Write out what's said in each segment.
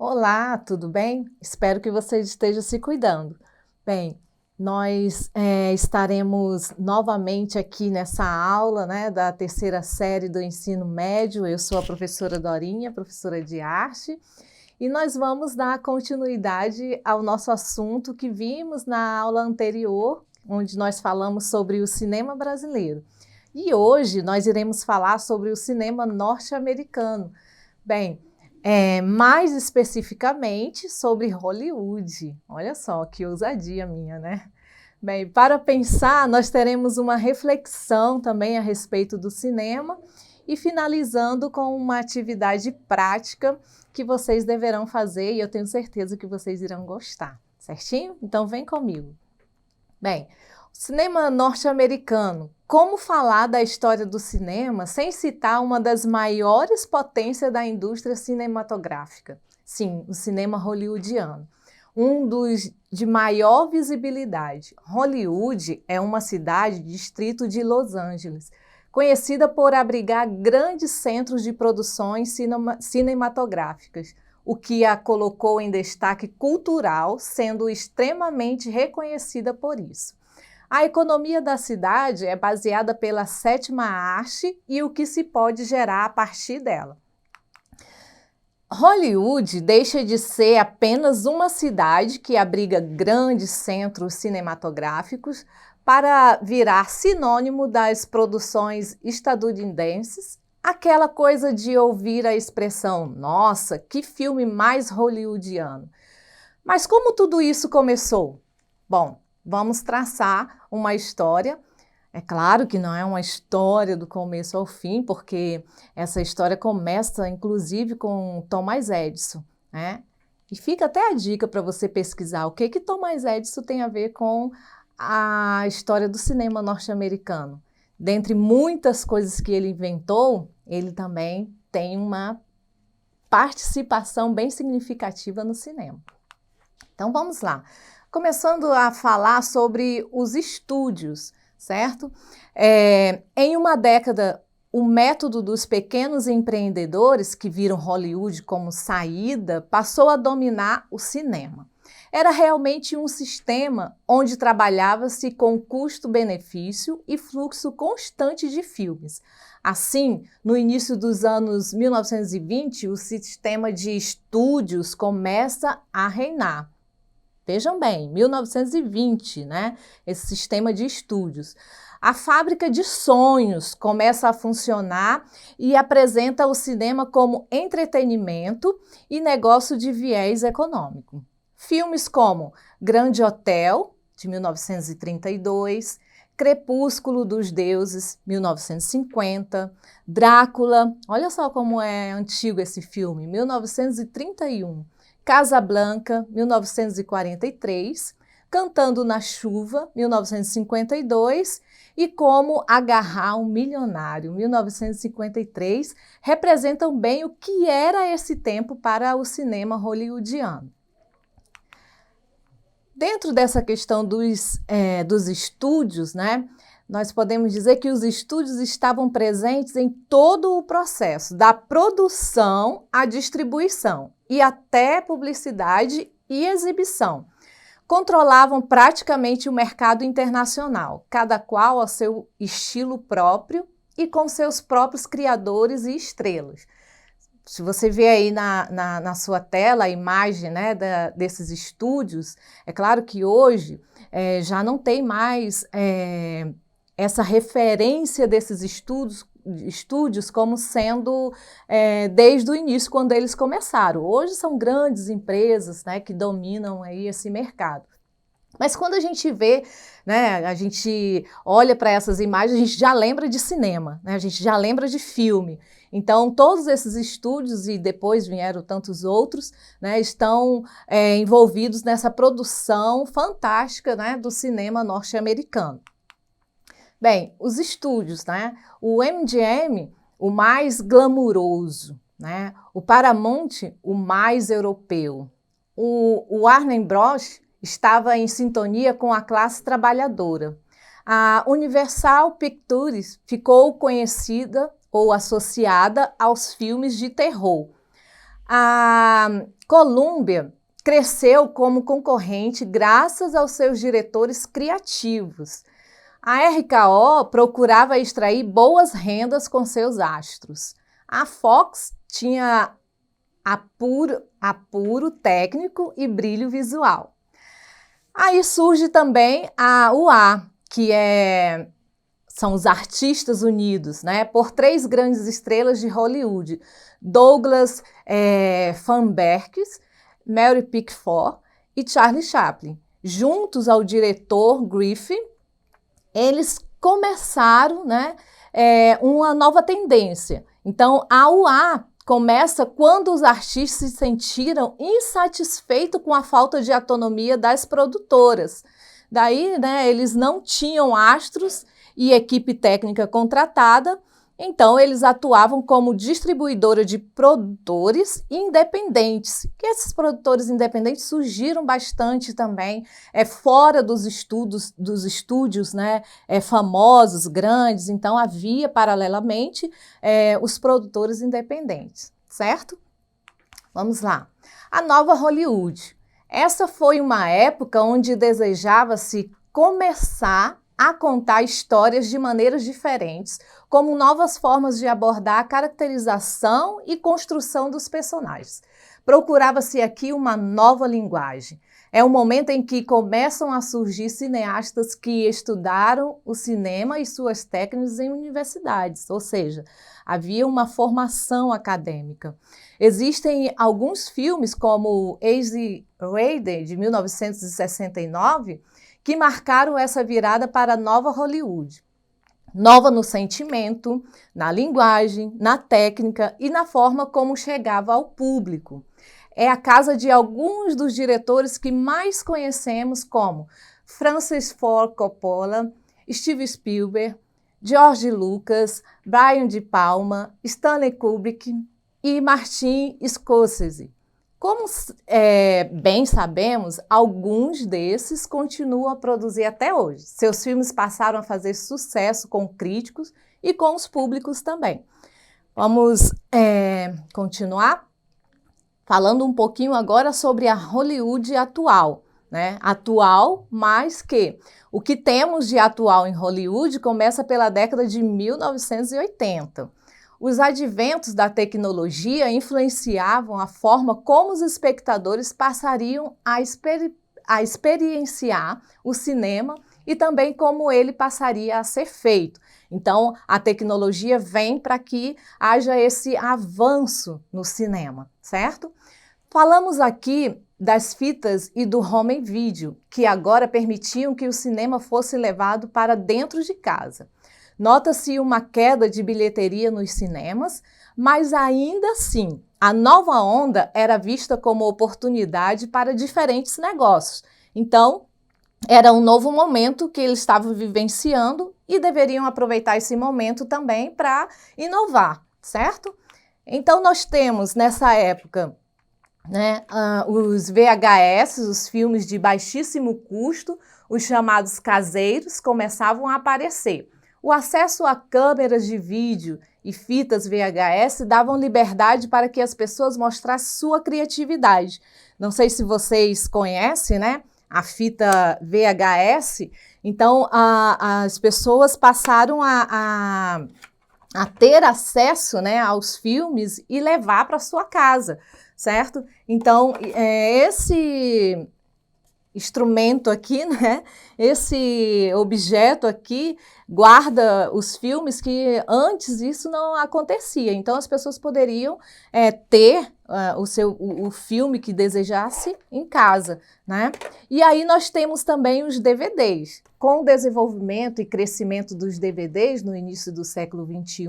Olá, tudo bem? Espero que você esteja se cuidando. Bem, nós estaremos novamente aqui nessa aula, né, da terceira série do ensino médio. Eu sou a professora Dorinha, professora de arte, e nós vamos dar continuidade ao nosso assunto que vimos na aula anterior, onde nós falamos sobre o cinema brasileiro. E hoje nós iremos falar sobre o cinema norte-americano. Bem, mais especificamente sobre Hollywood. Olha só que ousadia minha, né? Bem, para pensar, nós teremos uma reflexão também a respeito do cinema e finalizando com uma atividade prática que vocês deverão fazer e eu tenho certeza que vocês irão gostar, certinho? Então vem comigo. Bem, o cinema norte-americano. Como falar da história do cinema sem citar uma das maiores potências da indústria cinematográfica? Sim, o cinema hollywoodiano. Um dos de maior visibilidade. Hollywood é uma cidade distrito de Los Angeles, conhecida por abrigar grandes centros de produções cinematográficas, o que a colocou em destaque cultural, sendo extremamente reconhecida por isso. A economia da cidade é baseada pela sétima arte e o que se pode gerar a partir dela. Hollywood deixa de ser apenas uma cidade que abriga grandes centros cinematográficos para virar sinônimo das produções estadunidenses, aquela coisa de ouvir a expressão, nossa, que filme mais hollywoodiano. Mas como tudo isso começou? Bom, vamos traçar uma história. É claro que não é uma história do começo ao fim, porque essa história começa, inclusive, com Thomas Edison, né? E fica até a dica para você pesquisar o que Thomas Edison tem a ver com a história do cinema norte-americano. Dentre muitas coisas que ele inventou, ele também tem uma participação bem significativa no cinema. Então vamos lá. Começando a falar sobre os estúdios, certo? Em uma década, o método dos pequenos empreendedores que viram Hollywood como saída passou a dominar o cinema. Era realmente um sistema onde trabalhava-se com custo-benefício e fluxo constante de filmes. Assim, no início dos anos 1920, o sistema de estúdios começa a reinar. Vejam bem, 1920, né? Esse sistema de estúdios. A fábrica de sonhos começa a funcionar e apresenta o cinema como entretenimento e negócio de viés econômico. Filmes como Grande Hotel, de 1932, Crepúsculo dos Deuses, 1950, Drácula, olha só como é antigo esse filme, 1931. Casablanca, 1943, Cantando na Chuva, 1952, e Como Agarrar um Milionário, 1953, representam bem o que era esse tempo para o cinema hollywoodiano. Dentro dessa questão dos estúdios, né, nós podemos dizer que os estúdios estavam presentes em todo o processo, da produção à distribuição e até publicidade e exibição. Controlavam praticamente o mercado internacional, cada qual ao seu estilo próprio e com seus próprios criadores e estrelas. Se você vê aí na sua tela a imagem, né, desses estúdios, é claro que hoje já não tem mais essa referência desses estúdios como sendo desde o início, quando eles começaram. Hoje são grandes empresas, né, que dominam aí esse mercado. Mas quando a gente vê, né, a gente olha para essas imagens, a gente já lembra de cinema, né, a gente já lembra de filme. Então, todos esses estúdios, e depois vieram tantos outros, né, estão envolvidos nessa produção fantástica, né, do cinema norte-americano. Bem, os estúdios, né? O MGM, o mais glamuroso, né? O Paramount, o mais europeu. O Warner Bros. Estava em sintonia com a classe trabalhadora. A Universal Pictures ficou conhecida ou associada aos filmes de terror. A Columbia cresceu como concorrente graças aos seus diretores criativos. A RKO procurava extrair boas rendas com seus astros. A Fox tinha apuro técnico e brilho visual. Aí surge também a UA, são os artistas unidos, né, por 3 grandes estrelas de Hollywood, Douglas Fairbanks, Mary Pickford e Charlie Chaplin. Juntos ao diretor Griffith, eles começaram, né, uma nova tendência. Então, a UA começa quando os artistas se sentiram insatisfeitos com a falta de autonomia das produtoras. Daí, né, eles não tinham astros e equipe técnica contratada, então eles atuavam como distribuidora de produtores independentes, que esses produtores independentes surgiram bastante também fora dos estúdios, né, famosos, grandes, então havia paralelamente os produtores independentes, certo? Vamos lá. A nova Hollywood. Essa foi uma época onde desejava-se começar a contar histórias de maneiras diferentes, como novas formas de abordar a caracterização e construção dos personagens. Procurava-se aqui uma nova linguagem. É o momento em que começam a surgir cineastas que estudaram o cinema e suas técnicas em universidades, ou seja, havia uma formação acadêmica. Existem alguns filmes, como Easy Rider, de 1969, que marcaram essa virada para a nova Hollywood. Nova no sentimento, na linguagem, na técnica e na forma como chegava ao público. É a casa de alguns dos diretores que mais conhecemos, como Francis Ford Coppola, Steven Spielberg, George Lucas, Brian De Palma, Stanley Kubrick e Martin Scorsese. Como bem sabemos, alguns desses continuam a produzir até hoje. Seus filmes passaram a fazer sucesso com críticos e com os públicos também. Vamos continuar falando um pouquinho agora sobre a Hollywood atual, né? Atual, mas que o que temos de atual em Hollywood começa pela década de 1980. Os adventos da tecnologia influenciavam a forma como os espectadores passariam a experienciar o cinema e também como ele passaria a ser feito. Então, a tecnologia vem para que haja esse avanço no cinema, certo? Falamos aqui das fitas e do home video, que agora permitiam que o cinema fosse levado para dentro de casa. Nota-se uma queda de bilheteria nos cinemas, mas ainda assim, a nova onda era vista como oportunidade para diferentes negócios. Então, era um novo momento que eles estavam vivenciando e deveriam aproveitar esse momento também para inovar, certo? Então, nós temos nessa época, né, os VHS, os filmes de baixíssimo custo, os chamados caseiros, começavam a aparecer. O acesso a câmeras de vídeo e fitas VHS davam liberdade para que as pessoas mostrassem sua criatividade. Não sei se vocês conhecem, né, a fita VHS. Então, as pessoas passaram a ter acesso, né, aos filmes e levar para sua casa, certo? Então, esse instrumento aqui, né, esse objeto aqui guarda os filmes que antes isso não acontecia. Então, as pessoas poderiam ter o filme que desejasse em casa, né? E aí nós temos também os DVDs. Com o desenvolvimento e crescimento dos DVDs no início do século XXI,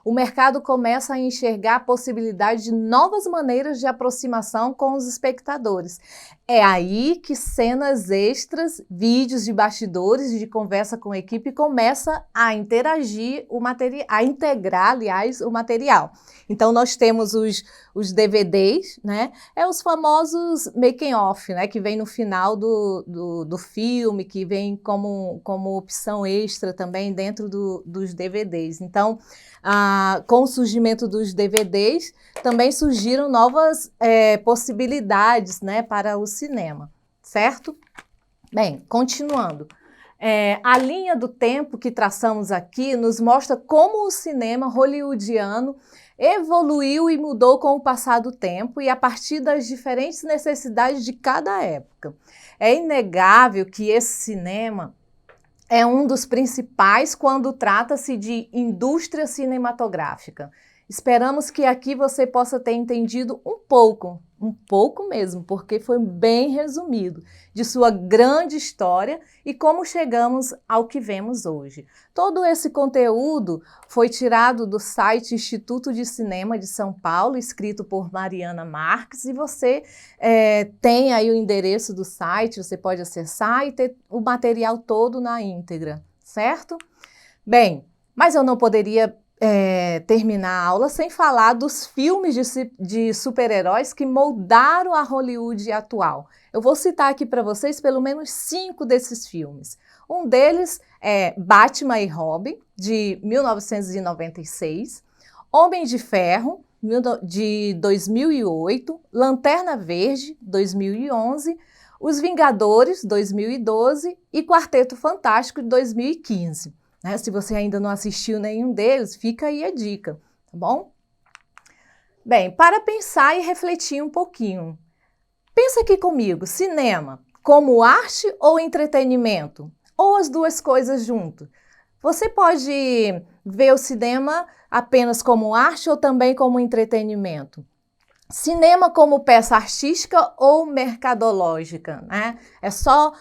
o mercado começa a enxergar a possibilidade de novas maneiras de aproximação com os espectadores. É aí que cenas extras, vídeos de bastidores, de conversa com a equipe, começa a interagir a integrar, aliás, o material. Então, nós temos os DVDs, né? Os famosos making-off, né? Que vem no final do filme, que vem como opção extra também dentro dos DVDs. Então, com o surgimento dos DVDs, também surgiram novas possibilidades, né, para o cinema, certo? Bem, continuando. A linha do tempo que traçamos aqui nos mostra como o cinema hollywoodiano evoluiu e mudou com o passar do tempo e a partir das diferentes necessidades de cada época. É inegável que esse cinema é um dos principais quando trata-se de indústria cinematográfica. Esperamos que aqui você possa ter entendido um pouco mesmo, porque foi bem resumido, de sua grande história e como chegamos ao que vemos hoje. Todo esse conteúdo foi tirado do site Instituto de Cinema de São Paulo, escrito por Mariana Marques, e você tem aí o endereço do site, você pode acessar e ter o material todo na íntegra, certo? Bem, mas eu não poderia terminar a aula sem falar dos filmes de super-heróis que moldaram a Hollywood atual. Eu vou citar aqui para vocês pelo menos 5 desses filmes. Um deles é Batman e Robin, de 1996, Homem de Ferro, de 2008, Lanterna Verde, 2011, Os Vingadores, 2012 e Quarteto Fantástico, de 2015. Se você ainda não assistiu nenhum deles, fica aí a dica, tá bom? Bem, para pensar e refletir um pouquinho. Pensa aqui comigo, cinema como arte ou entretenimento? Ou as duas coisas junto? Você pode ver o cinema apenas como arte ou também como entretenimento? Cinema como peça artística ou mercadológica, né? É só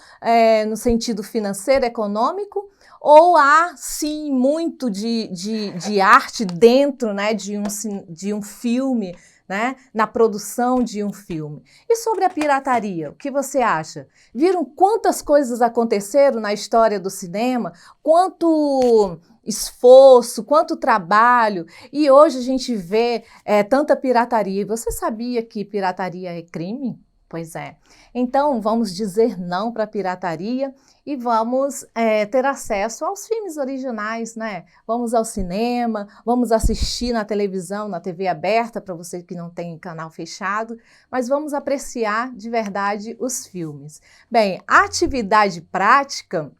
no sentido financeiro, econômico? Ou há, sim, muito de arte dentro, né, de um filme, né, na produção de um filme? E sobre a pirataria, o que você acha? Viram quantas coisas aconteceram na história do cinema? Quanto esforço, quanto trabalho, e hoje a gente vê tanta pirataria. E você sabia que pirataria é crime? Pois é. Então, vamos dizer não para a pirataria e vamos ter acesso aos filmes originais, né? Vamos ao cinema, vamos assistir na televisão, na TV aberta, para você que não tem canal fechado, mas vamos apreciar de verdade os filmes. Bem, a atividade prática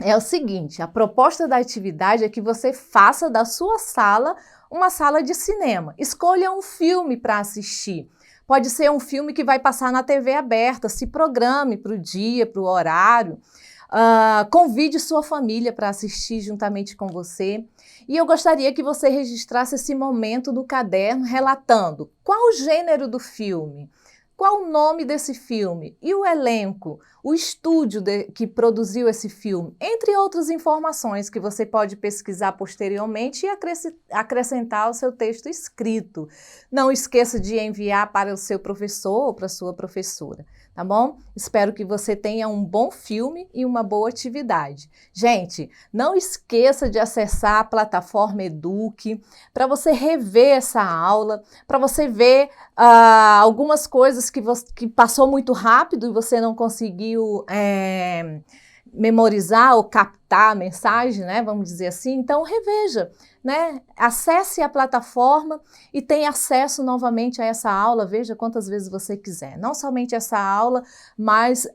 é o seguinte, a proposta da atividade é que você faça da sua sala uma sala de cinema. Escolha um filme para assistir. Pode ser um filme que vai passar na TV aberta, se programe para o dia, para o horário. Convide sua família para assistir juntamente com você. E eu gostaria que você registrasse esse momento no caderno relatando qual o gênero do filme, qual o nome desse filme e o elenco, o estúdio que produziu esse filme, entre outras informações que você pode pesquisar posteriormente e acrescentar ao seu texto escrito. Não esqueça de enviar para o seu professor ou para a sua professora, tá bom? Espero que você tenha um bom filme e uma boa atividade. Gente, não esqueça de acessar a plataforma Eduque para você rever essa aula, para você ver algumas coisas que passou muito rápido e você não conseguiu memorizar ou captar a mensagem, né? Vamos dizer assim. Então, reveja, né? Acesse a plataforma e tenha acesso novamente a essa aula, veja quantas vezes você quiser. Não somente essa aula, mas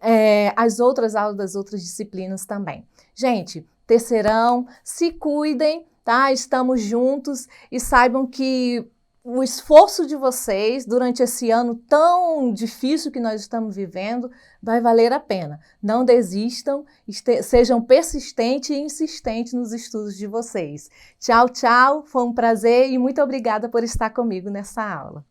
as outras aulas das outras disciplinas também. Gente, terceirão, se cuidem, tá? Estamos juntos e saibam que o esforço de vocês durante esse ano tão difícil que nós estamos vivendo vai valer a pena. Não desistam, sejam persistentes e insistentes nos estudos de vocês. Tchau, tchau, foi um prazer e muito obrigada por estar comigo nessa aula.